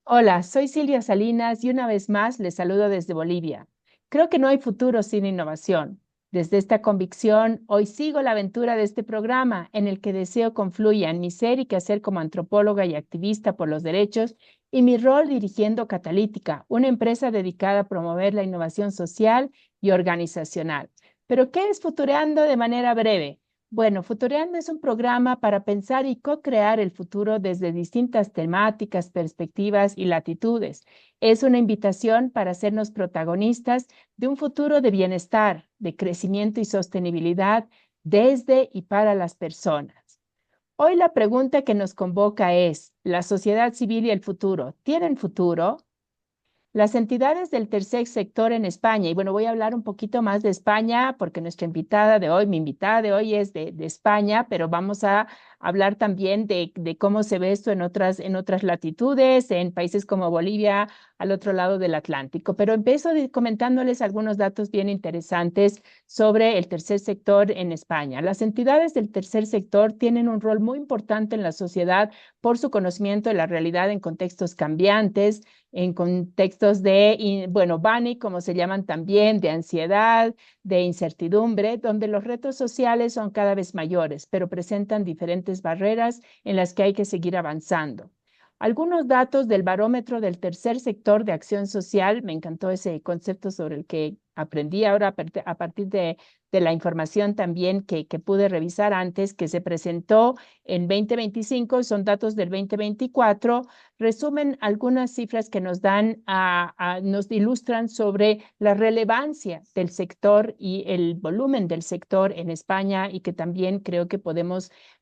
Hola, soy Silvia Salinas y una vez más les saludo desde Bolivia. Creo que no hay futuro sin innovación. Desde esta convicción, hoy sigo la aventura de este programa en el que deseo confluyan mi ser y quehacer como antropóloga y activista por los derechos y mi rol dirigiendo Catalítica, una empresa dedicada a promover la innovación social y organizacional. ¿Pero qué es Futureando de manera breve? Bueno, Futureando es un programa para pensar y co-crear el futuro desde distintas temáticas, perspectivas y latitudes. Es una invitación para hacernos protagonistas de un futuro de bienestar, de crecimiento y sostenibilidad desde y para las personas. Hoy la pregunta que nos convoca es, ¿la sociedad civil y el futuro tienen futuro? Las entidades del tercer sector en España, y bueno, voy a hablar un poquito más de España porque nuestra invitada de hoy, mi invitada de hoy es de España, pero vamos a hablar también de cómo se ve esto en otras latitudes, en países como Bolivia, al otro lado del Atlántico. Pero empiezo comentándoles algunos datos bien interesantes sobre el tercer sector en España. Las entidades del tercer sector tienen un rol muy importante en la sociedad por su conocimiento de la realidad en contextos cambiantes, en contextos de, bueno, BANI, como se llaman también, de ansiedad, de incertidumbre, donde los retos sociales son cada vez mayores, pero presentan diferentes barreras en las que hay que seguir avanzando. Algunos datos del barómetro del tercer sector de acción social, me encantó ese concepto sobre el que aprendí ahora a partir de la información también que pude revisar antes, que se presentó en 2025, son datos del 2024, resumen algunas cifras que nos dan, nos ilustran sobre la relevancia del sector y el volumen del sector en España y que también creo que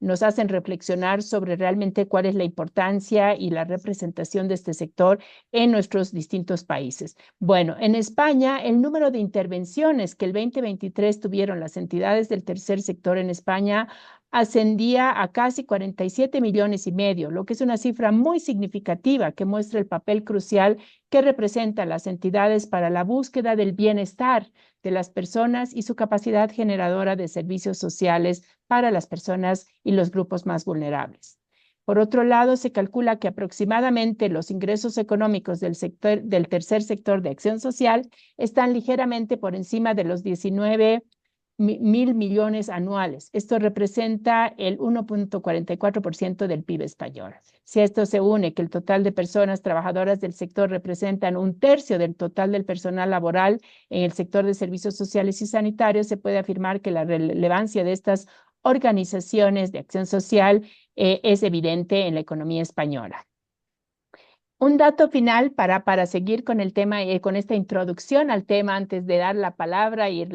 nos hacen reflexionar sobre realmente cuál es la importancia y la representación de este sector en nuestros distintos países. Bueno, en España, el número de intervenciones que el 2023 tuvieron las entidades del tercer sector en España ascendía a casi 47 millones y medio, lo que es una cifra muy significativa que muestra el papel crucial que representan las entidades para la búsqueda del bienestar de las personas y su capacidad generadora de servicios sociales para las personas y los grupos más vulnerables. Por otro lado, se calcula que aproximadamente los ingresos económicos del tercer sector de acción social están ligeramente por encima de los 19 mil millones anuales. Esto representa el 1,44% del PIB español. Si a esto se une que el total de personas trabajadoras del sector representan un tercio del total del personal laboral en el sector de servicios sociales y sanitarios, se puede afirmar que la relevancia de estas organizaciones de acción social es evidente en la economía española. Un dato final para seguir con el tema, con esta introducción al tema antes de dar la palabra y,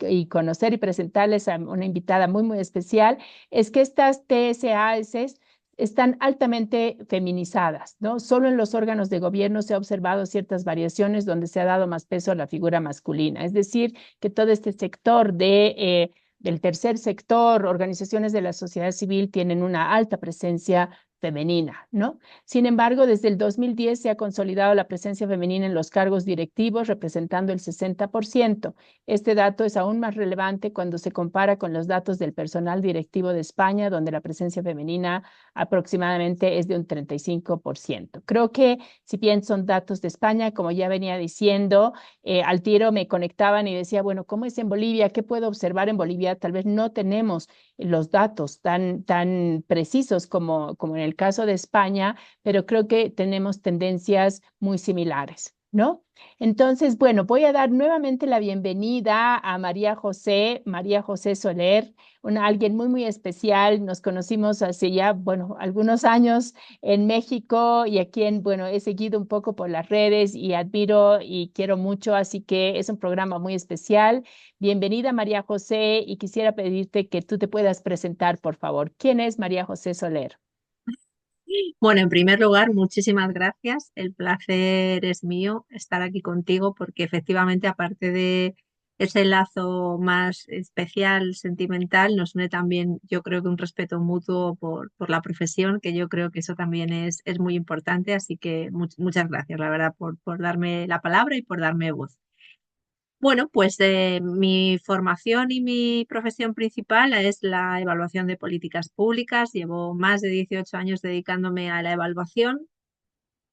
y conocer y presentarles a una invitada muy, muy especial, es que estas TSAs están altamente feminizadas, ¿no? Solo en los órganos de gobierno se ha observado ciertas variaciones donde se ha dado más peso a la figura masculina. Es decir, que todo este sector del tercer sector, organizaciones de la sociedad civil tienen una alta presencia femenina, ¿no? Sin embargo, desde el 2010 se ha consolidado la presencia femenina en los cargos directivos, representando el 60%. Este dato es aún más relevante cuando se compara con los datos del personal directivo de España, donde la presencia femenina aproximadamente es de un 35%. Creo que si bien son datos de España, como ya venía diciendo, al tiro me conectaban y decía, bueno, ¿cómo es en Bolivia? ¿Qué puedo observar en Bolivia? Tal vez no tenemos los datos tan precisos como en el caso de España, pero creo que tenemos tendencias muy similares, ¿no? Entonces, bueno, voy a dar nuevamente la bienvenida a María José Soler, alguien muy, muy especial. Nos conocimos hace ya, bueno, algunos años en México y a quien, bueno, he seguido un poco por las redes y admiro y quiero mucho, así que es un programa muy especial. Bienvenida, María José, y quisiera pedirte que tú te puedas presentar, por favor. ¿Quién es María José Soler? Bueno, en primer lugar, muchísimas gracias. El placer es mío estar aquí contigo porque efectivamente, aparte de ese lazo más especial, sentimental, nos une también, yo creo que un respeto mutuo por la profesión, que yo creo que eso también es muy importante. Así que muchas gracias, la verdad, por darme la palabra y por darme voz. Bueno, pues mi formación y mi profesión principal es la evaluación de políticas públicas. Llevo más de 18 años dedicándome a la evaluación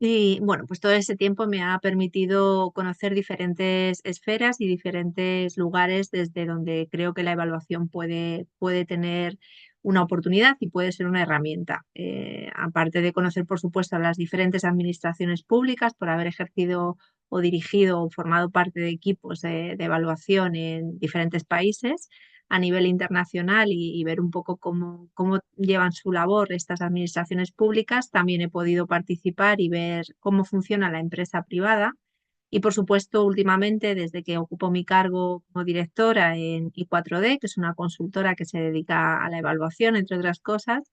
Y bueno, pues todo ese tiempo me ha permitido conocer diferentes esferas y diferentes lugares desde donde creo que la evaluación puede tener una oportunidad y puede ser una herramienta. Aparte de conocer, por supuesto, a las diferentes administraciones públicas por haber ejercido o dirigido o formado parte de equipos de evaluación en diferentes países a nivel internacional y ver un poco cómo llevan su labor estas administraciones públicas. También he podido participar y ver cómo funciona la empresa privada. Y por supuesto, últimamente, desde que ocupo mi cargo como directora en I4D, que es una consultora que se dedica a la evaluación, entre otras cosas,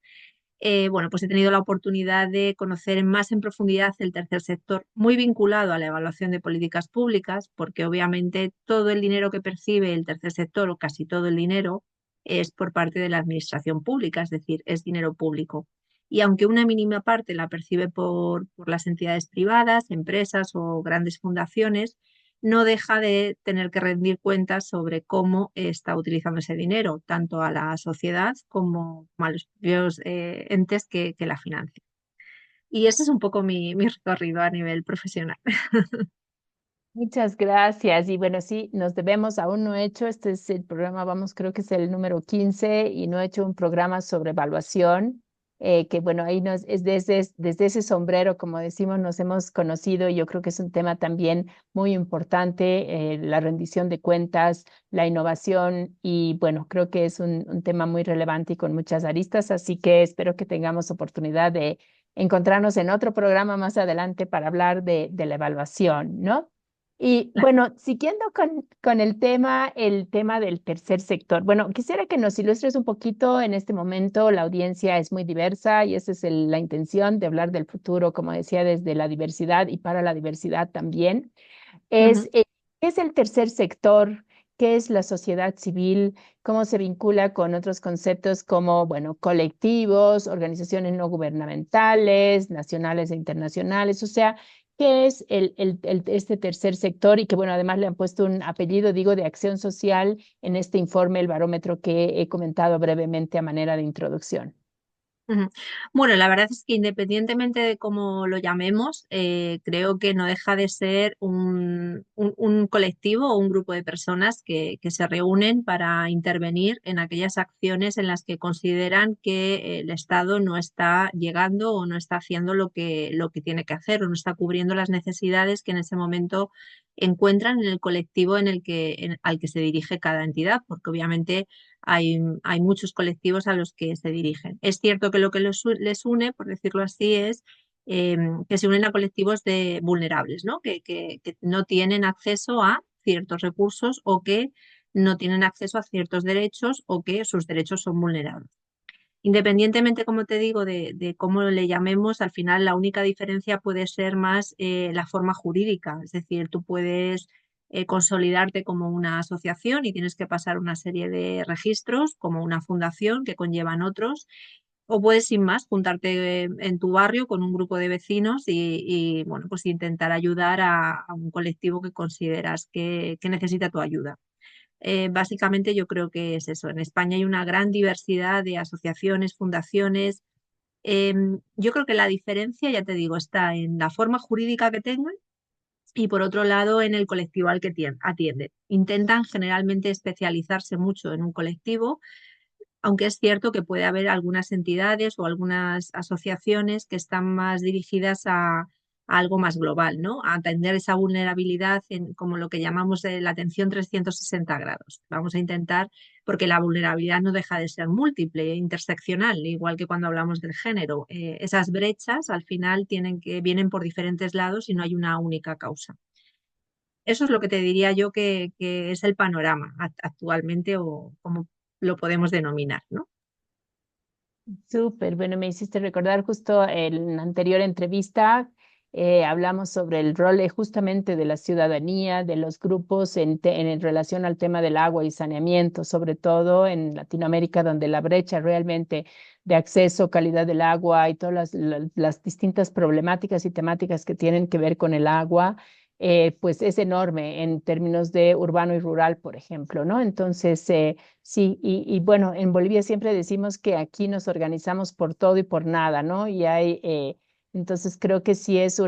bueno, pues he tenido la oportunidad de conocer más en profundidad el tercer sector, muy vinculado a la evaluación de políticas públicas, porque obviamente todo el dinero que percibe el tercer sector, o casi todo el dinero, es por parte de la administración pública, es decir, es dinero público. Y aunque una mínima parte la percibe por las entidades privadas, empresas o grandes fundaciones, no deja de tener que rendir cuentas sobre cómo está utilizando ese dinero, tanto a la sociedad como a los propios entes que la financian. Y ese es un poco mi recorrido a nivel profesional. Muchas gracias. Y bueno, sí, nos debemos, aún no he hecho, este es el programa, vamos, creo que es el número 15 y no he hecho un programa sobre evaluación, que bueno, ahí es desde ese sombrero, como decimos, nos hemos conocido y yo creo que es un tema también muy importante, la rendición de cuentas, la innovación y bueno, creo que es un tema muy relevante y con muchas aristas, así que espero que tengamos oportunidad de encontrarnos en otro programa más adelante para hablar de la evaluación, ¿no? Y bueno, siguiendo con el tema del tercer sector. Bueno, quisiera que nos ilustres un poquito en este momento. La audiencia es muy diversa y esa es la intención de hablar del futuro, como decía, desde la diversidad y para la diversidad también. Ujú, ¿Qué es el tercer sector? ¿Qué es la sociedad civil? ¿Cómo se vincula con otros conceptos como, bueno, colectivos, organizaciones no gubernamentales, nacionales e internacionales? O sea, ¿qué es este tercer sector? Y que, bueno, además le han puesto un apellido, digo, de acción social en este informe, el barómetro que he comentado brevemente a manera de introducción. ujú. Bueno, la verdad es que independientemente de cómo lo llamemos, creo que no deja de ser un colectivo o un grupo de personas que se reúnen para intervenir en aquellas acciones en las que consideran que el Estado no está llegando o no está haciendo lo que tiene que hacer o no está cubriendo las necesidades que en ese momento encuentran en el colectivo al que se dirige cada entidad, porque obviamente hay muchos colectivos a los que se dirigen. Es cierto que lo que les une, por decirlo así, es que se unen a colectivos de vulnerables, ¿no? Que no tienen acceso a ciertos recursos o que no tienen acceso a ciertos derechos o que sus derechos son vulnerables. Independientemente, como te digo, de cómo le llamemos, al final la única diferencia puede ser más la forma jurídica. Es decir, tú puedes consolidarte como una asociación y tienes que pasar una serie de registros, como una fundación que conllevan otros, o puedes sin más juntarte en tu barrio con un grupo de vecinos bueno, pues intentar ayudar a un colectivo que consideras que necesita tu ayuda. Básicamente yo creo que es eso. En España hay una gran diversidad de asociaciones, fundaciones. Yo creo que la diferencia, ya te digo, está en la forma jurídica que tengan y por otro lado en el colectivo al que atienden. Intentan generalmente especializarse mucho en un colectivo, aunque es cierto que puede haber algunas entidades o algunas asociaciones que están más dirigidas a algo más global, ¿no? A atender esa vulnerabilidad como lo que llamamos de la atención 360 grados. Vamos a intentar, porque la vulnerabilidad no deja de ser múltiple, e interseccional, igual que cuando hablamos del género. Esas brechas al final vienen por diferentes lados y no hay una única causa. Eso es lo que te diría yo que es el panorama actualmente o como lo podemos denominar, ¿no? Súper, bueno, me hiciste recordar justo en la anterior entrevista, hablamos sobre el rol justamente de la ciudadanía, de los grupos en relación al tema del agua y saneamiento, sobre todo en Latinoamérica, donde la brecha realmente de acceso, calidad del agua y todas las distintas problemáticas y temáticas que tienen que ver con el agua, pues es enorme en términos de urbano y rural, por ejemplo, ¿no? Entonces, sí, y bueno, en Bolivia siempre decimos que aquí nos organizamos por todo y por nada, ¿no? Y hay Entonces creo que sí es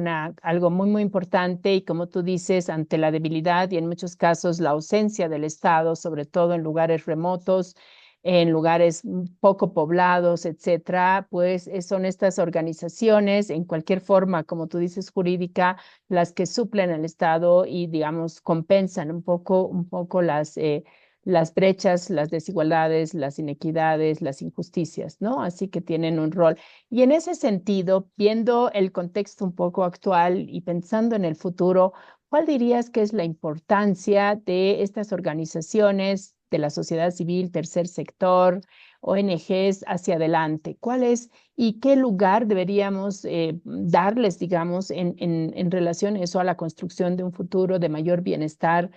algo muy, muy importante y como tú dices, ante la debilidad y en muchos casos la ausencia del Estado, sobre todo en lugares remotos, en lugares poco poblados, etcétera, pues son estas organizaciones en cualquier forma, como tú dices, jurídica, las que suplen al Estado y, digamos, compensan un poco las brechas, las desigualdades, las inequidades, las injusticias, ¿no? Así que tienen un rol. Y en ese sentido, viendo el contexto un poco actual y pensando en el futuro, ¿cuál dirías que es la importancia de estas organizaciones de la sociedad civil, tercer sector, ONGs hacia adelante? ¿Cuál es y qué lugar deberíamos darles, digamos, en relación a eso, a la construcción de un futuro de mayor bienestar,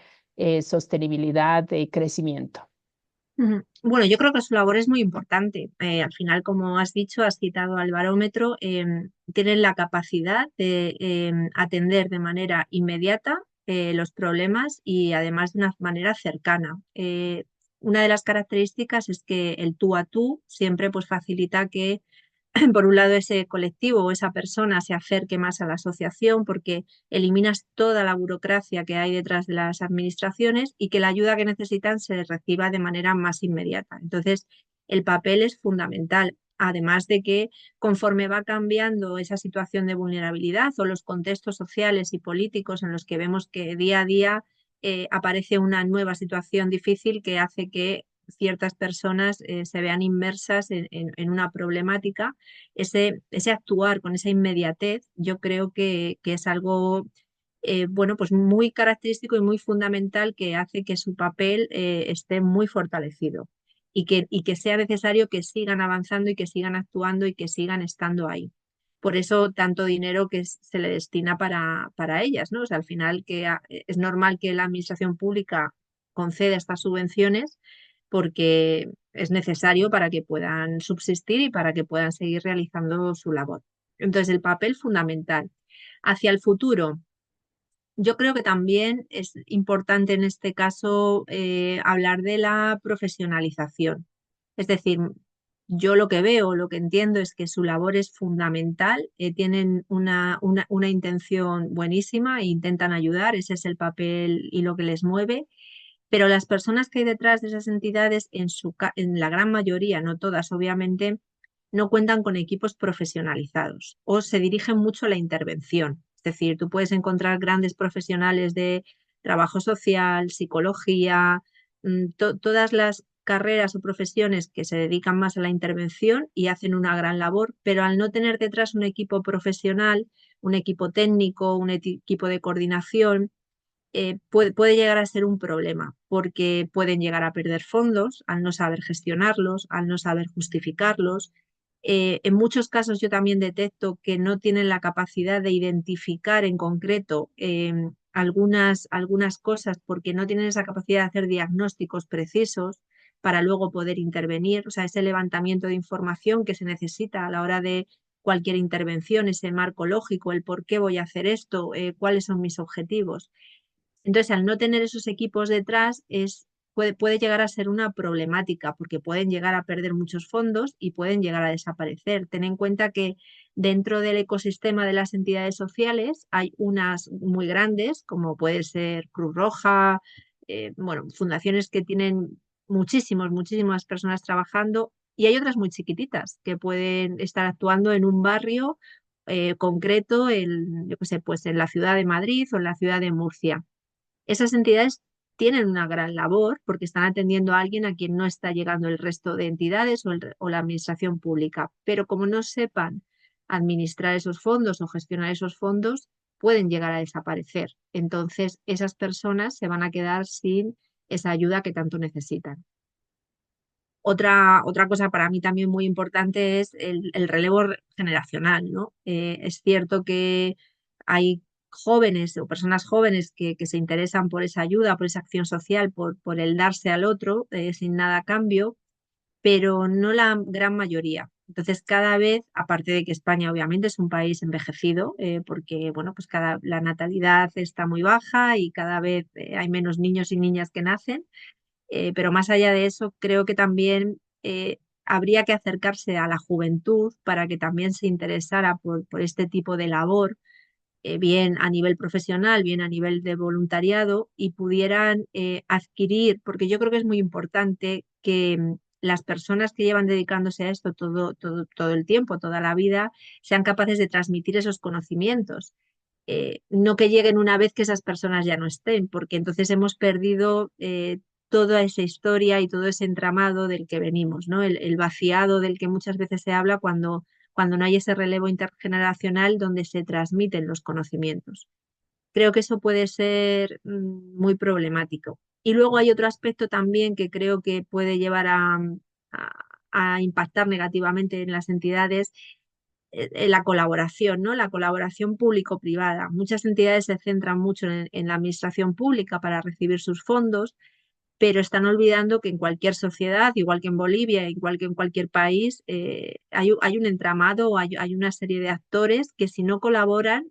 sostenibilidad y crecimiento? Ujú. Bueno, yo creo que su labor es muy importante. Al final, como has dicho, has citado al barómetro, tienen la capacidad de atender de manera inmediata los problemas y además de una manera cercana. Una de las características es que el tú a tú siempre pues, facilita que por un lado, ese colectivo o esa persona se acerque más a la asociación porque eliminas toda la burocracia que hay detrás de las administraciones y que la ayuda que necesitan se reciba de manera más inmediata. Entonces, el papel es fundamental. Además de que conforme va cambiando esa situación de vulnerabilidad o los contextos sociales y políticos en los que vemos que día a día aparece una nueva situación difícil que hace que ciertas personas se vean inmersas en una problemática, ese actuar con esa inmediatez, yo creo que es algo bueno, pues muy característico y muy fundamental que hace que su papel esté muy fortalecido y que sea necesario que sigan avanzando y que sigan actuando y que sigan estando ahí. Por eso tanto dinero que se le destina para ellas, ¿no? O sea, al final es normal que la administración pública conceda estas subvenciones porque es necesario para que puedan subsistir y para que puedan seguir realizando su labor. Entonces, el papel fundamental. Hacia el futuro, yo creo que también es importante en este caso hablar de la profesionalización. Es decir, yo lo que veo, lo que entiendo es que su labor es fundamental, tienen una intención buenísima e intentan ayudar, ese es el papel y lo que les mueve, pero las personas que hay detrás de esas entidades, en la gran mayoría, no todas, obviamente, no cuentan con equipos profesionalizados o se dirigen mucho a la intervención. Es decir, tú puedes encontrar grandes profesionales de trabajo social, psicología, todas las carreras o profesiones que se dedican más a la intervención y hacen una gran labor, pero al no tener detrás un equipo profesional, un equipo técnico, un equipo de coordinación, puede llegar a ser un problema, porque pueden llegar a perder fondos al no saber gestionarlos, al no saber justificarlos. En muchos casos yo también detecto que no tienen la capacidad de identificar en concreto algunas cosas porque no tienen esa capacidad de hacer diagnósticos precisos para luego poder intervenir. O sea, ese levantamiento de información que se necesita a la hora de cualquier intervención, ese marco lógico, el por qué voy a hacer esto, cuáles son mis objetivos. Entonces, al no tener esos equipos detrás, puede llegar a ser una problemática porque pueden llegar a perder muchos fondos y pueden llegar a desaparecer. Ten en cuenta que dentro del ecosistema de las entidades sociales hay unas muy grandes, como puede ser Cruz Roja, bueno, fundaciones que tienen muchísimas personas trabajando y hay otras muy chiquititas que pueden estar actuando en un barrio concreto, yo qué sé, pues en la ciudad de Madrid o en la ciudad de Murcia. Esas entidades tienen una gran labor porque están atendiendo a alguien a quien no está llegando el resto de entidades o la administración pública, pero como no sepan administrar esos fondos o gestionar esos fondos, pueden llegar a desaparecer. Entonces, esas personas se van a quedar sin esa ayuda que tanto necesitan. Otra cosa para mí también muy importante es el relevo generacional, ¿no? Es cierto que hay jóvenes o personas jóvenes que se interesan por esa ayuda, por esa acción social, por el darse al otro sin nada a cambio, pero no la gran mayoría. Entonces, cada vez, aparte de que España obviamente es un país envejecido, porque bueno, pues la natalidad está muy baja y cada vez hay menos niños y niñas que nacen, pero más allá de eso, creo que también habría que acercarse a la juventud para que también se interesara por este tipo de labor, bien a nivel profesional, bien a nivel de voluntariado, y pudieran adquirir, porque yo creo que es muy importante que las personas que llevan dedicándose a esto todo el tiempo, toda la vida, sean capaces de transmitir esos conocimientos. No que lleguen una vez que esas personas ya no estén, porque entonces hemos perdido toda esa historia y todo ese entramado del que venimos, ¿no? El vaciado del que muchas veces se habla cuando no hay ese relevo intergeneracional donde se transmiten los conocimientos. Creo que eso puede ser muy problemático. Y luego hay otro aspecto también que creo que puede llevar a impactar negativamente en las entidades, la colaboración, ¿no? La colaboración público-privada. Muchas entidades se centran mucho en la administración pública para recibir sus fondos, pero están olvidando que en cualquier sociedad, igual que en Bolivia, igual que en cualquier país, hay un entramado, hay una serie de actores que si no colaboran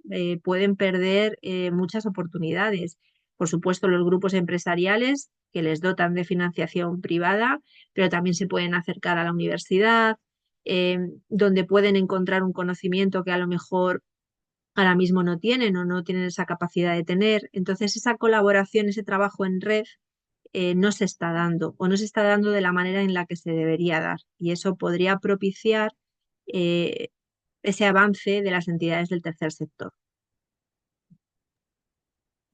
pueden perder muchas oportunidades. Por supuesto, los grupos empresariales que les dotan de financiación privada, pero también se pueden acercar a la universidad, eh, donde pueden encontrar un conocimiento que a lo mejor ahora mismo no tienen o no tienen esa capacidad de tener. Entonces, esa colaboración, ese trabajo en red no se está dando o no se está dando de la manera en la que se debería dar. Y eso podría propiciar eh, ese avance de las entidades del tercer sector.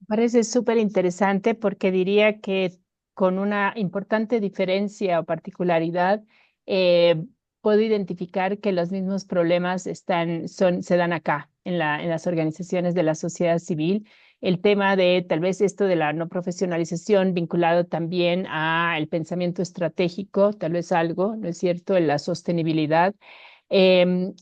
Parece súper interesante porque diría que con una importante diferencia o particularidad, eh, puedo identificar que los mismos problemas se dan acá, en las organizaciones de la sociedad civil. El tema de tal vez esto de la no profesionalización vinculado también a el pensamiento estratégico, tal vez algo, ¿no es cierto?, en la sostenibilidad.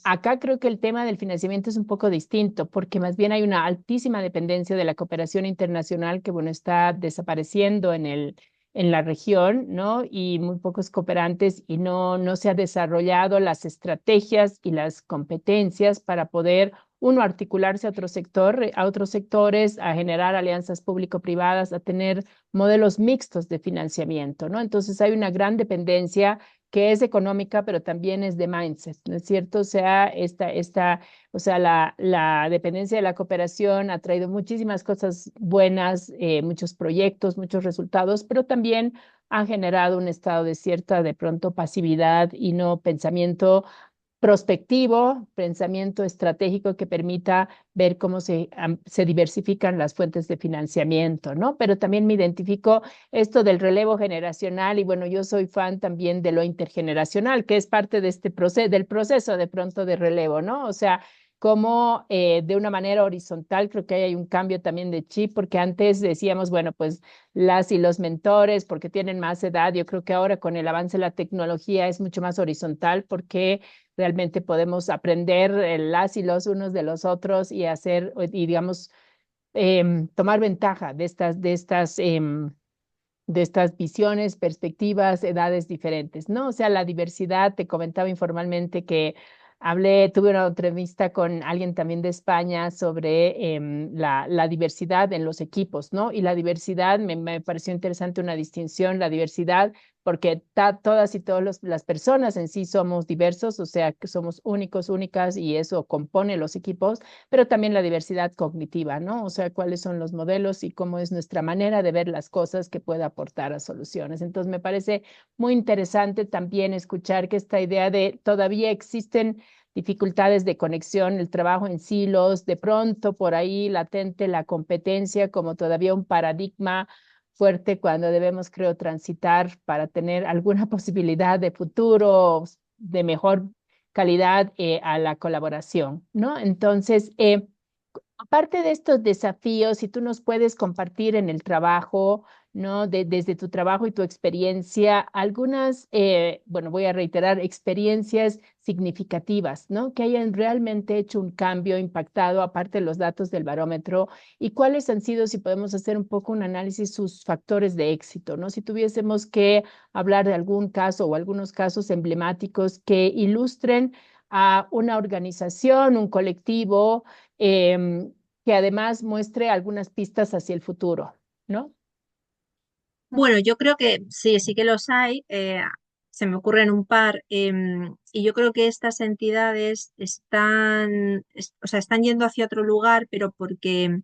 Acá creo que el tema del financiamiento es un poco distinto, porque más bien hay una altísima dependencia de la cooperación internacional que, bueno, está desapareciendo en la región, ¿no? Y muy pocos cooperantes y no se ha desarrollado las estrategias y las competencias para poder, uno, articularse a otro sector, a otros sectores, a generar alianzas público-privadas, a tener modelos mixtos de financiamiento, ¿no? Entonces hay una gran dependencia que es económica, pero también es de mindset, ¿no es cierto? O sea, la dependencia de la cooperación ha traído muchísimas cosas buenas, muchos proyectos, muchos resultados, pero también ha generado un estado de cierta, de pronto, pasividad y no pensamiento prospectivo, pensamiento estratégico que permita ver cómo se diversifican las fuentes de financiamiento, ¿no? Pero también me identifico esto del relevo generacional y bueno, yo soy fan también de lo intergeneracional, que es parte de este proceso, del proceso de pronto de relevo, ¿no? O sea, como de una manera horizontal, creo que hay un cambio también de chip, porque antes decíamos, bueno, pues las y los mentores, porque tienen más edad, yo creo que ahora con el avance de la tecnología es mucho más horizontal, porque realmente podemos aprender las y los unos de los otros y hacer, y digamos, tomar ventaja de estas visiones, perspectivas, edades diferentes, ¿no? O sea, la diversidad, te comentaba informalmente que tuve una entrevista con alguien también de España sobre la diversidad en los equipos, ¿no? Y la diversidad, me pareció interesante una distinción, la diversidad, porque todas y todas las personas en sí somos diversos, o sea, que somos únicos, únicas, y eso compone los equipos, pero también la diversidad cognitiva, ¿no? O sea, cuáles son los modelos y cómo es nuestra manera de ver las cosas que puede aportar a soluciones. Entonces, me parece muy interesante también escuchar que esta idea de todavía existen dificultades de conexión, el trabajo en silos, de pronto por ahí latente la competencia como todavía un paradigma fuerte cuando debemos, creo, transitar para tener alguna posibilidad de futuro, de mejor calidad a la colaboración, ¿no? Entonces, aparte de estos desafíos, si tú nos puedes compartir en el trabajo, ¿no? Desde tu trabajo y tu experiencia, algunas, bueno, voy a reiterar, experiencias significativas, ¿no? Que hayan realmente hecho un cambio, impactado, aparte de los datos del barómetro, y cuáles han sido, si podemos hacer un poco un análisis, sus factores de éxito, ¿no? Si tuviésemos que hablar de algún caso o algunos casos emblemáticos que ilustren a una organización, un colectivo, que además muestre algunas pistas hacia el futuro, ¿no? Bueno, yo creo que sí, sí que los hay. Se me ocurren un par, y yo creo que estas entidades o sea, están yendo hacia otro lugar, pero porque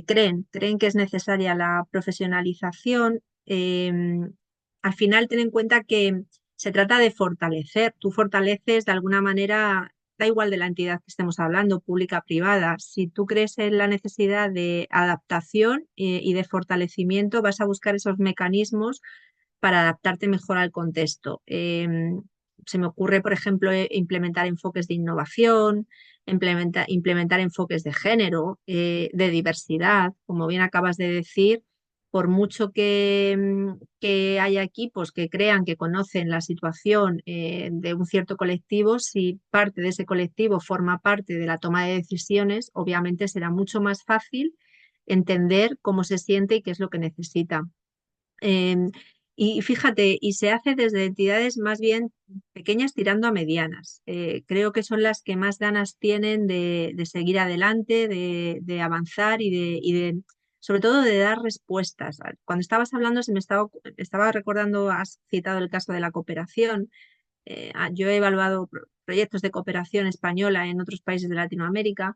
creen que es necesaria la profesionalización. Al final, ten en cuenta que se trata de fortalecer. Tú fortaleces de alguna manera, da igual de la entidad que estemos hablando, pública, privada. Si tú crees en la necesidad de adaptación y de fortalecimiento, vas a buscar esos mecanismos para adaptarte mejor al contexto. Se me ocurre, por ejemplo, implementar enfoques de innovación, implementar enfoques de género, de diversidad, como bien acabas de decir. Por mucho que haya equipos que crean que conocen la situación de un cierto colectivo, si parte de ese colectivo forma parte de la toma de decisiones, obviamente será mucho más fácil entender cómo se siente y qué es lo que necesita. Em, y fíjate, y se hace desde entidades más bien pequeñas tirando a medianas. Creo que son las que más ganas tienen de seguir adelante, de avanzar sobre todo, de dar respuestas. Cuando estabas hablando, estaba recordando, has citado el caso de la cooperación. Yo he evaluado proyectos de cooperación española en otros países de Latinoamérica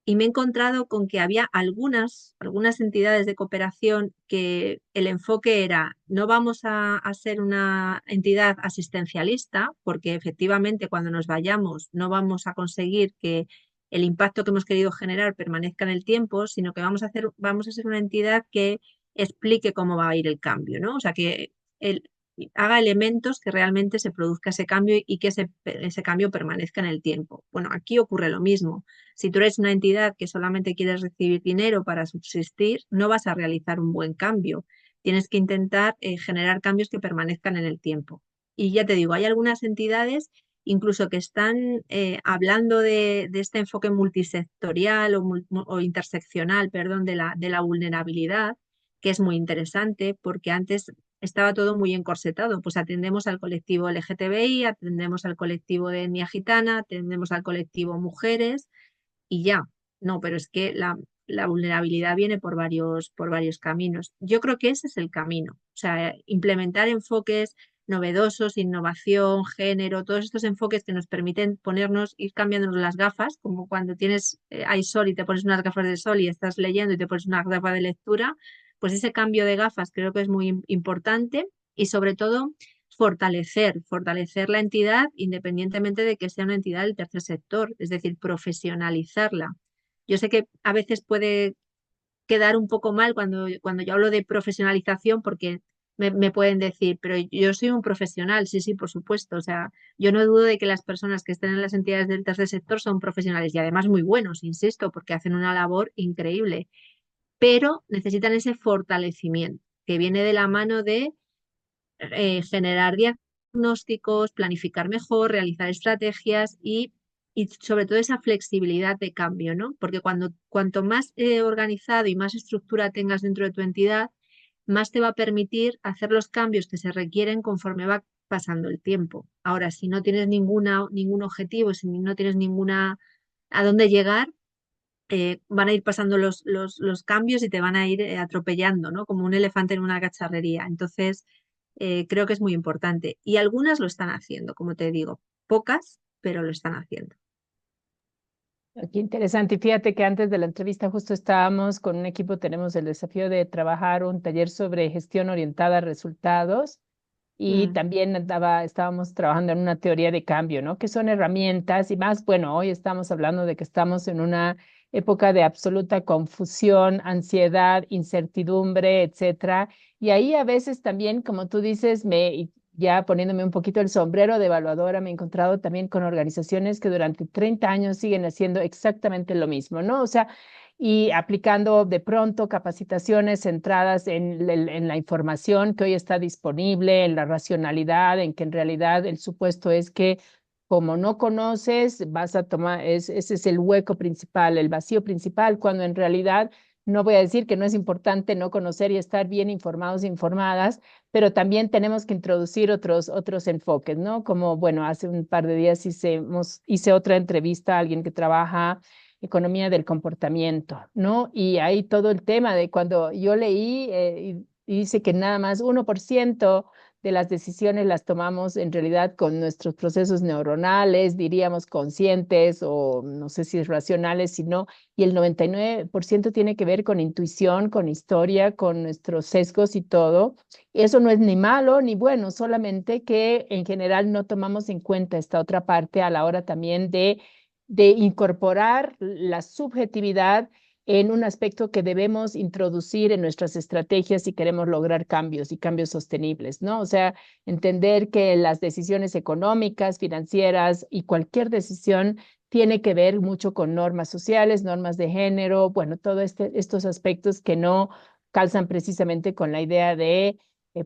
y me he encontrado con que había algunas entidades de cooperación que el enfoque era, no vamos a ser una entidad asistencialista, porque efectivamente cuando nos vayamos no vamos a conseguir que el impacto que hemos querido generar permanezca en el tiempo, sino que vamos a ser una entidad que explique cómo va a ir el cambio, ¿no? O sea, que el, haga elementos que realmente se produzca ese cambio y que ese cambio permanezca en el tiempo. Bueno, aquí ocurre lo mismo. Si tú eres una entidad que solamente quieres recibir dinero para subsistir, no vas a realizar un buen cambio. Tienes que intentar generar cambios que permanezcan en el tiempo. Y ya te digo, hay algunas entidades incluso que están hablando de este enfoque multisectorial o interseccional, perdón, de la vulnerabilidad, que es muy interesante porque antes estaba todo muy encorsetado. Pues atendemos al colectivo LGTBI, atendemos al colectivo de etnia gitana, atendemos al colectivo mujeres y ya. No, pero es que la vulnerabilidad viene por varios caminos. Yo creo que ese es el camino. O sea, implementar enfoques novedosos, innovación, género, todos estos enfoques que nos permiten ir cambiándonos las gafas, como cuando hay sol y te pones unas gafas de sol y estás leyendo y te pones una gafa de lectura, pues ese cambio de gafas creo que es muy importante y sobre todo fortalecer la entidad independientemente de que sea una entidad del tercer sector, es decir, profesionalizarla. Yo sé que a veces puede quedar un poco mal cuando yo hablo de profesionalización porque me pueden decir, pero yo soy un profesional, sí, sí, por supuesto. O sea, yo no dudo de que las personas que estén en las entidades del tercer sector son profesionales y además muy buenos, insisto, porque hacen una labor increíble, pero necesitan ese fortalecimiento que viene de la mano de generar diagnósticos, planificar mejor, realizar estrategias y sobre todo esa flexibilidad de cambio, ¿no? Porque cuanto más organizado y más estructura tengas dentro de tu entidad, más te va a permitir hacer los cambios que se requieren conforme va pasando el tiempo. Ahora, si no tienes ningún objetivo, si no tienes ninguna a dónde llegar, van a ir pasando los cambios y te van a ir atropellando, ¿no? Como un elefante en una cacharrería. Entonces, creo que es muy importante. Y algunas lo están haciendo, como te digo, pocas, pero lo están haciendo. Qué interesante. Y fíjate que antes de la entrevista justo estábamos con un equipo, tenemos el desafío de trabajar un taller sobre gestión orientada a resultados y Mm. también estábamos trabajando en una teoría de cambio, ¿no? Que son herramientas y más, bueno, hoy estamos hablando de que estamos en una época de absoluta confusión, ansiedad, incertidumbre, etcétera. Y ahí a veces también, como tú dices, y ya poniéndome un poquito el sombrero de evaluadora, me he encontrado también con organizaciones que durante 30 años siguen haciendo exactamente lo mismo, ¿no? O sea, y aplicando de pronto capacitaciones centradas en la información que hoy está disponible, en la racionalidad, en que en realidad el supuesto es que como no conoces, vas a tomar, ese es el hueco principal, el vacío principal, cuando en realidad no voy a decir que no es importante no conocer y estar bien informados e informadas, pero también tenemos que introducir otros enfoques, ¿no? Como, bueno, hace un par de días hice otra entrevista a alguien que trabaja economía del comportamiento, ¿no? Y ahí todo el tema de cuando yo leí y dice que nada más 1% de las decisiones las tomamos en realidad con nuestros procesos neuronales, diríamos conscientes o no sé si racionales, sino, y el 99% tiene que ver con intuición, con historia, con nuestros sesgos y todo. Eso no es ni malo ni bueno, solamente que en general no tomamos en cuenta esta otra parte a la hora también de incorporar la subjetividad en un aspecto que debemos introducir en nuestras estrategias si queremos lograr cambios y cambios sostenibles, ¿no? O sea, entender que las decisiones económicas, financieras y cualquier decisión tiene que ver mucho con normas sociales, normas de género, bueno, todos estos aspectos que no calzan precisamente con la idea de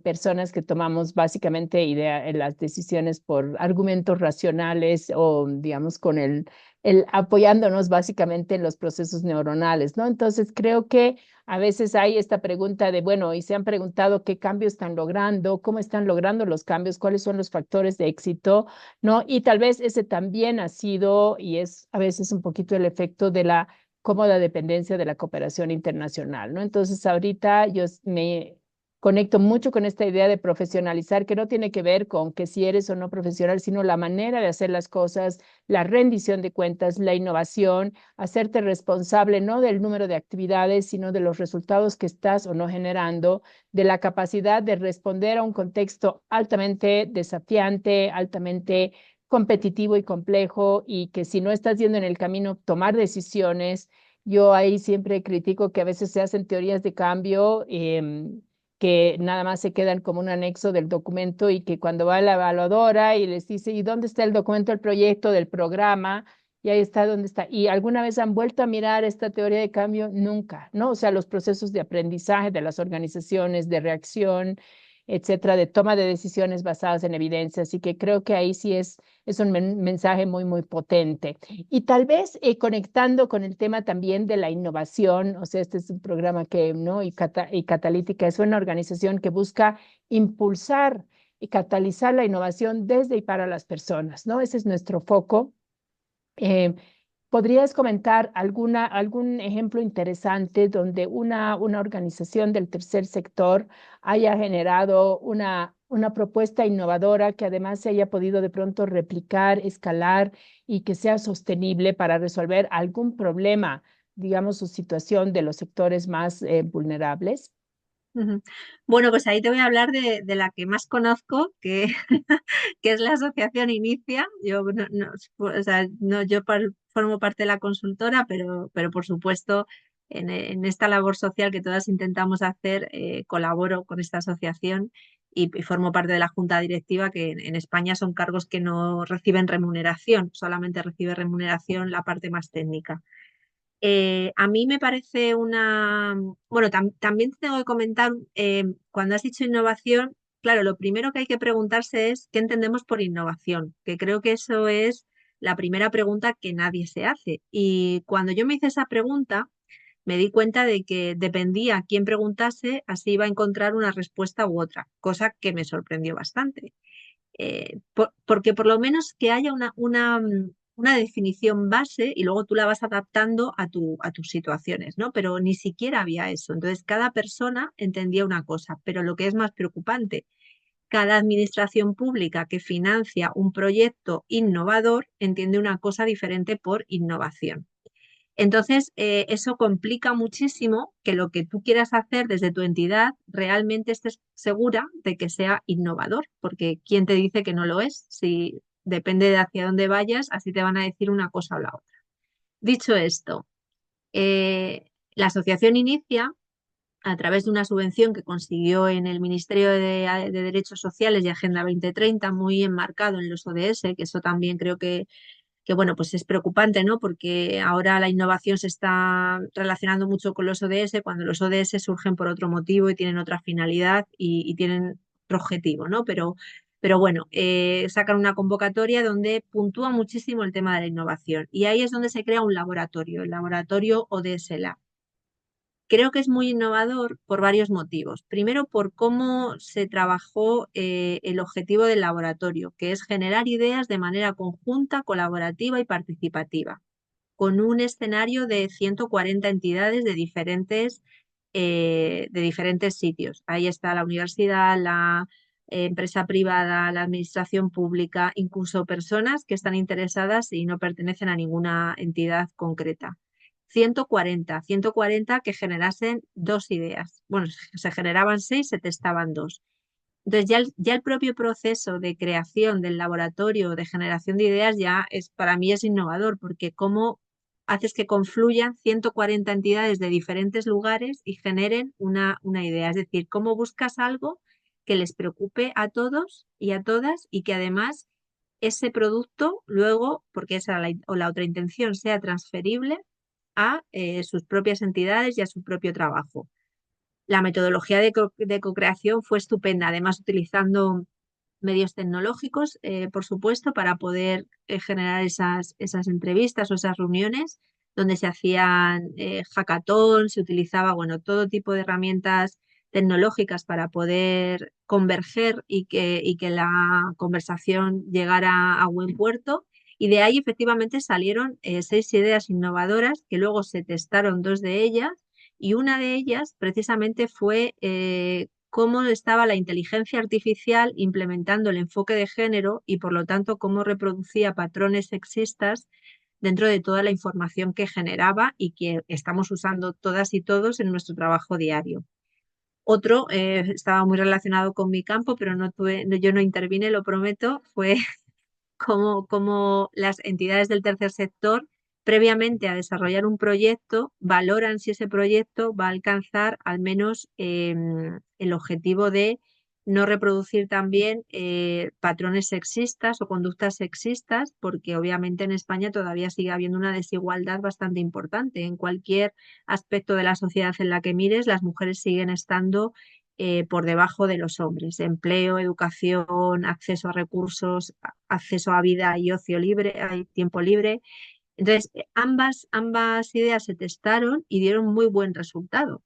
personas que tomamos básicamente idea en las decisiones por argumentos racionales o digamos con el apoyándonos básicamente en los procesos neuronales, ¿no? Entonces creo que a veces hay esta pregunta de, bueno, y se han preguntado qué cambios están logrando, cómo están logrando los cambios, cuáles son los factores de éxito, ¿no? Y tal vez ese también ha sido y es a veces un poquito el efecto de la cómoda dependencia de la cooperación internacional, ¿no? Entonces ahorita yo me conecto mucho con esta idea de profesionalizar, que no tiene que ver con que si eres o no profesional, sino la manera de hacer las cosas, la rendición de cuentas, la innovación, hacerte responsable no del número de actividades, sino de los resultados que estás o no generando, de la capacidad de responder a un contexto altamente desafiante, altamente competitivo y complejo, y que si no estás yendo en el camino, tomar decisiones. Yo ahí siempre critico que a veces se hacen teorías de cambio que nada más se quedan como un anexo del documento y que cuando va la evaluadora y les dice, ¿y dónde está el documento del proyecto, del programa? Y ahí está donde está. ¿Y alguna vez han vuelto a mirar esta teoría de cambio? Nunca, ¿no? O sea, los procesos de aprendizaje de las organizaciones, de reacción, etcétera, de toma de decisiones basadas en evidencia. Así que creo que ahí sí es un mensaje muy, muy potente. Y tal vez conectando con el tema también de la innovación, o sea, este es un programa que, ¿no? Y Catalítica es una organización que busca impulsar y catalizar la innovación desde y para las personas, ¿no? Ese es nuestro foco. Eh, ¿Podrías comentar algún ejemplo interesante donde una organización del tercer sector haya generado una propuesta innovadora que además se haya podido de pronto replicar, escalar y que sea sostenible para resolver algún problema, digamos, o situación de los sectores más vulnerables? Ujú. Bueno, pues ahí te voy a hablar de la que más conozco, que, que es la Asociación Inicia. Yo o sea, yo formo parte de la consultora, pero por supuesto en esta labor social que todas intentamos hacer, colaboro con esta asociación y formo parte de la junta directiva, que en España son cargos que no reciben remuneración, solamente recibe remuneración la parte más técnica. A mí me parece bueno, también te tengo que comentar, cuando has dicho innovación, claro, lo primero que hay que preguntarse es qué entendemos por innovación, que creo que eso es la primera pregunta que nadie se hace. Y cuando yo me hice esa pregunta, me di cuenta de que dependía a quién preguntase, así iba a encontrar una respuesta u otra, cosa que me sorprendió bastante. Porque por lo menos que haya una definición base y luego tú la vas adaptando a tus situaciones, ¿no? Pero ni siquiera había eso. Entonces, cada persona entendía una cosa, pero lo que es más preocupante, cada administración pública que financia un proyecto innovador entiende una cosa diferente por innovación. Entonces, eso complica muchísimo que lo que tú quieras hacer desde tu entidad realmente estés segura de que sea innovador, porque ¿quién te dice que no lo es? Si depende de hacia dónde vayas, así te van a decir una cosa o la otra. Dicho esto, la asociación inicia a través de una subvención que consiguió en el Ministerio de Derechos Sociales y Agenda 2030, muy enmarcado en los ODS, que eso también creo que bueno, pues es preocupante, ¿no? Porque ahora la innovación se está relacionando mucho con los ODS, cuando los ODS surgen por otro motivo y tienen otra finalidad y tienen otro objetivo, ¿no? Pero bueno, sacan una convocatoria donde puntúa muchísimo el tema de la innovación y ahí es donde se crea un laboratorio, el laboratorio ODS Lab. Creo que es muy innovador por varios motivos. Primero, por cómo se trabajó el objetivo del laboratorio, que es generar ideas de manera conjunta, colaborativa y participativa, con un escenario de 140 entidades de diferentes sitios. Ahí está la universidad, empresa privada, la administración pública, incluso personas que están interesadas y no pertenecen a ninguna entidad concreta. 140 que generasen dos ideas. Bueno, se generaban seis, se testaban dos. Entonces ya el propio proceso de creación del laboratorio de generación de ideas ya es, para mí es innovador, porque cómo haces que confluyan 140 entidades de diferentes lugares y generen una idea. Es decir, cómo buscas algo que les preocupe a todos y a todas y que además ese producto luego, porque esa era o la otra intención, sea transferible a sus propias entidades y a su propio trabajo. La metodología de co-creación fue estupenda, además utilizando medios tecnológicos, por supuesto, para poder generar esas entrevistas o esas reuniones donde se hacían hackathon, se utilizaba, bueno, todo tipo de herramientas tecnológicas para poder converger y que la conversación llegara a buen puerto. Y de ahí efectivamente salieron seis ideas innovadoras que luego se testaron dos de ellas y una de ellas precisamente fue cómo estaba la inteligencia artificial implementando el enfoque de género y por lo tanto cómo reproducía patrones sexistas dentro de toda la información que generaba y que estamos usando todas y todos en nuestro trabajo diario. Otro estaba muy relacionado con mi campo, pero yo no intervine, lo prometo, fue cómo las entidades del tercer sector, previamente a desarrollar un proyecto, valoran si ese proyecto va a alcanzar al menos el objetivo de no reproducir también patrones sexistas o conductas sexistas, porque obviamente en España todavía sigue habiendo una desigualdad bastante importante. En cualquier aspecto de la sociedad en la que mires, las mujeres siguen estando por debajo de los hombres. Empleo, educación, acceso a recursos, acceso a vida y ocio libre, hay tiempo libre. Entonces, ambas ideas se testaron y dieron muy buen resultado.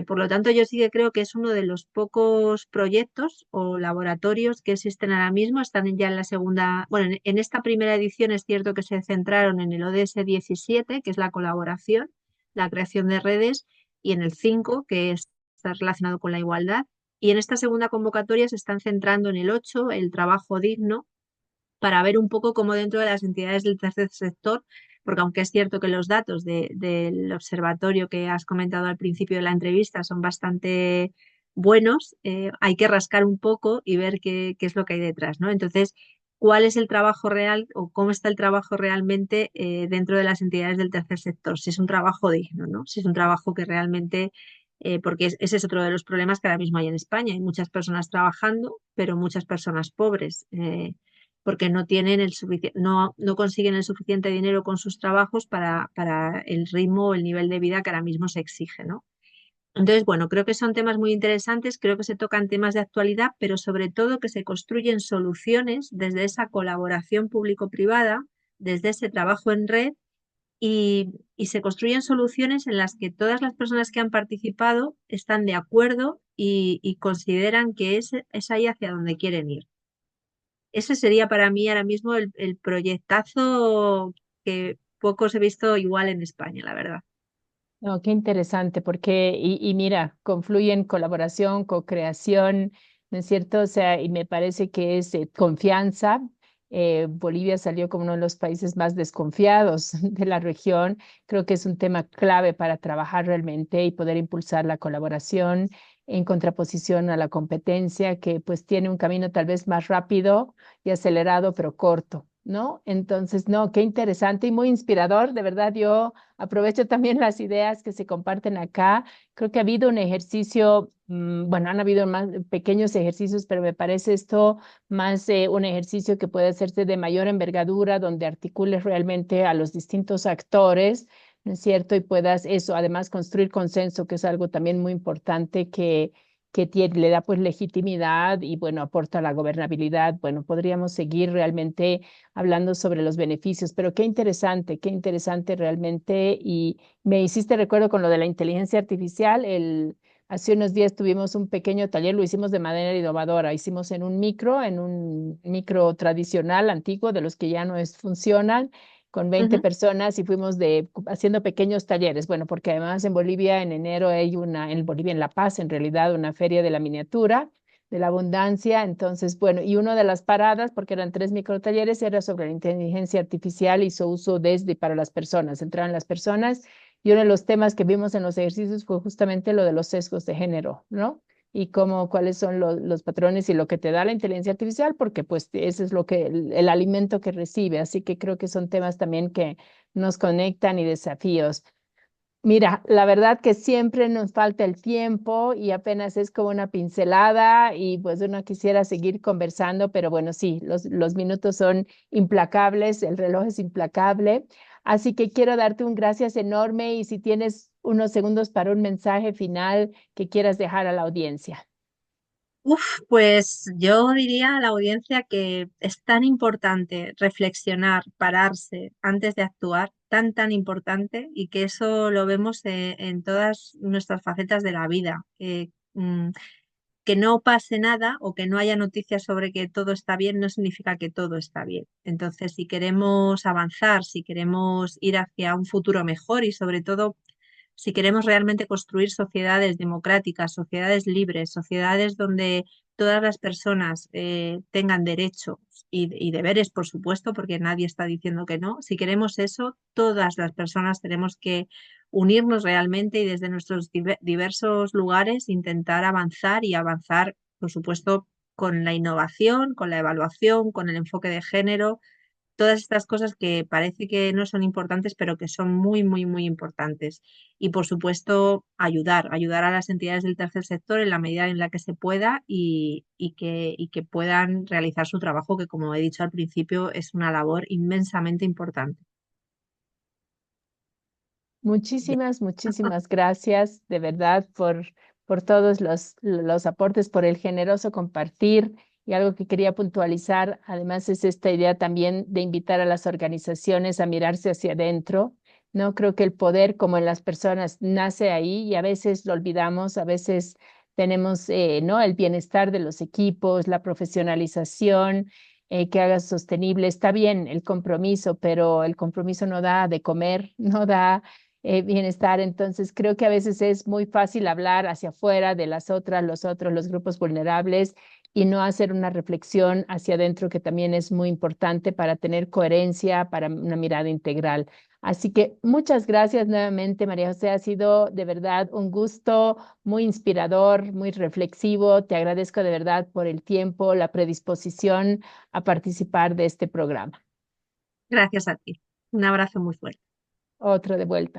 Por lo tanto, yo sí que creo que es uno de los pocos proyectos o laboratorios que existen ahora mismo. Están ya en la segunda, bueno, en esta primera edición es cierto que se centraron en el ODS 17, que es la colaboración, la creación de redes, y en el 5, que está relacionado con la igualdad. Y en esta segunda convocatoria se están centrando en el 8, el trabajo digno, para ver un poco cómo dentro de las entidades del tercer sector, porque aunque es cierto que los datos del observatorio que has comentado al principio de la entrevista son bastante buenos, hay que rascar un poco y ver qué es lo que hay detrás, ¿no? Entonces, ¿cuál es el trabajo real o cómo está el trabajo realmente dentro de las entidades del tercer sector? Si es un trabajo digno, ¿no? Si es un trabajo que realmente porque ese es otro de los problemas que ahora mismo hay en España. Hay muchas personas trabajando, pero muchas personas pobres. Porque no tienen no consiguen el suficiente dinero con sus trabajos para el ritmo o el nivel de vida que ahora mismo se exige, ¿no? Entonces, bueno, creo que son temas muy interesantes, creo que se tocan temas de actualidad, pero sobre todo que se construyen soluciones desde esa colaboración público-privada, desde ese trabajo en red y se construyen soluciones en las que todas las personas que han participado están de acuerdo y consideran que es ahí hacia donde quieren ir. Ese sería para mí ahora mismo el proyectazo que pocos he visto igual en España, la verdad. No, qué interesante, porque, y mira, confluyen colaboración, co-creación, ¿no es cierto? O sea, y me parece que es confianza. Bolivia salió como uno de los países más desconfiados de la región. Creo que es un tema clave para trabajar realmente y poder impulsar la colaboración en contraposición a la competencia, que pues tiene un camino tal vez más rápido y acelerado, pero corto, ¿no? Entonces, no, qué interesante y muy inspirador. De verdad, yo aprovecho también las ideas que se comparten acá. Creo que ha habido un ejercicio, bueno, han habido más pequeños ejercicios, pero me parece esto más un ejercicio que puede hacerse de mayor envergadura, donde articules realmente a los distintos actores, ¿no es cierto? Y puedas eso, además, construir consenso, que es algo también muy importante que tiene, le da pues legitimidad y bueno, aporta la gobernabilidad. Bueno, podríamos seguir realmente hablando sobre los beneficios, pero qué interesante realmente. Y me hiciste recuerdo con lo de la inteligencia artificial, hace unos días tuvimos un pequeño taller, lo hicimos de manera innovadora, hicimos en un micro tradicional, antiguo, de los que ya no funcionan, con 20 Ujú. personas y fuimos haciendo pequeños talleres. Bueno, porque además en Bolivia en enero hay en Bolivia, en La Paz, en realidad, una feria de la miniatura de la abundancia. Entonces, bueno, y una de las paradas, porque eran 3 microtalleres, era sobre la inteligencia artificial y su uso desde para las personas, entraban las personas. Y uno de los temas que vimos en los ejercicios fue justamente lo de los sesgos de género, ¿no? Y cómo, cuáles son los patrones y lo que te da la inteligencia artificial, porque pues ese es lo que el alimento que recibe. Así que creo que son temas también que nos conectan y desafíos. Mira, la verdad que siempre nos falta el tiempo y apenas es como una pincelada y pues uno quisiera seguir conversando, pero bueno, sí, los minutos son implacables, el reloj es implacable. Así que quiero darte un gracias enorme y si tienes unos segundos para un mensaje final que quieras dejar a la audiencia. Pues yo diría a la audiencia que es tan importante reflexionar, pararse antes de actuar, tan importante, y que eso lo vemos en todas nuestras facetas de la vida. Que no pase nada o que no haya noticias sobre que todo está bien no significa que todo está bien. Entonces, si queremos avanzar, si queremos ir hacia un futuro mejor y sobre todo si queremos realmente construir sociedades democráticas, sociedades libres, sociedades donde todas las personas tengan derechos y deberes, por supuesto, porque nadie está diciendo que no, si queremos eso, todas las personas tenemos que unirnos realmente y desde nuestros diversos lugares intentar avanzar y avanzar, por supuesto, con la innovación, con la evaluación, con el enfoque de género, todas estas cosas que parece que no son importantes, pero que son muy importantes. Y por supuesto, ayudar a las entidades del tercer sector en la medida en la que se pueda y que puedan realizar su trabajo, que como he dicho al principio, es una labor inmensamente importante. Muchísimas gracias de verdad por todos los aportes, por el generoso compartir. Y algo que quería puntualizar, además, es esta idea también de invitar a las organizaciones a mirarse hacia adentro. No creo que el poder, como en las personas, nace ahí y a veces lo olvidamos, a veces tenemos, ¿no? El bienestar de los equipos, la profesionalización, que haga sostenible. Está bien el compromiso, pero el compromiso no da de comer, no da bienestar. Entonces, creo que a veces es muy fácil hablar hacia afuera de las otras, los otros, los grupos vulnerables y no hacer una reflexión hacia adentro que también es muy importante para tener coherencia, para una mirada integral. Así que muchas gracias nuevamente, María José. Ha sido de verdad un gusto muy inspirador, muy reflexivo. Te agradezco de verdad por el tiempo, la predisposición a participar de este programa. Gracias a ti. Un abrazo muy fuerte. Otro de vuelta.